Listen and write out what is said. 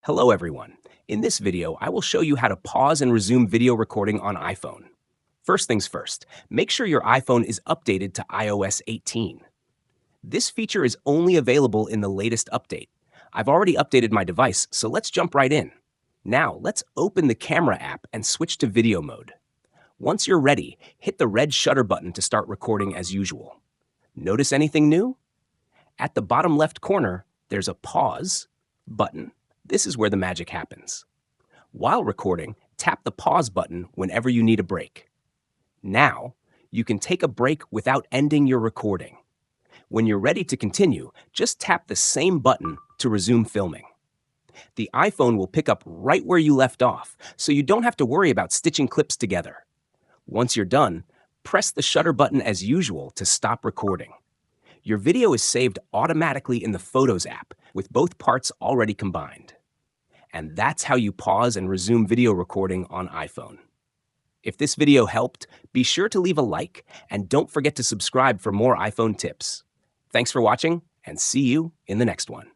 Hello everyone. In this video, I will show you how to pause and resume video recording on iPhone. First things first, make sure your iPhone is updated to iOS 18. This feature is only available in the latest update. I've already updated my device, so let's jump right in. Now, let's open the camera app and switch to video mode. Once you're ready, hit the red shutter button to start recording as usual. Notice anything new? At the bottom left corner, there's a pause button. This is where the magic happens. While recording, tap the pause button whenever you need a break. Now, you can take a break without ending your recording. When you're ready to continue, just tap the same button to resume filming. The iPhone will pick up right where you left off, so you don't have to worry about stitching clips together. Once you're done, press the shutter button as usual to stop recording. Your video is saved automatically in the Photos app, with both parts already combined. And that's how you pause and resume video recording on iPhone. If this video helped, be sure to leave a like and don't forget to subscribe for more iPhone tips. Thanks for watching and see you in the next one.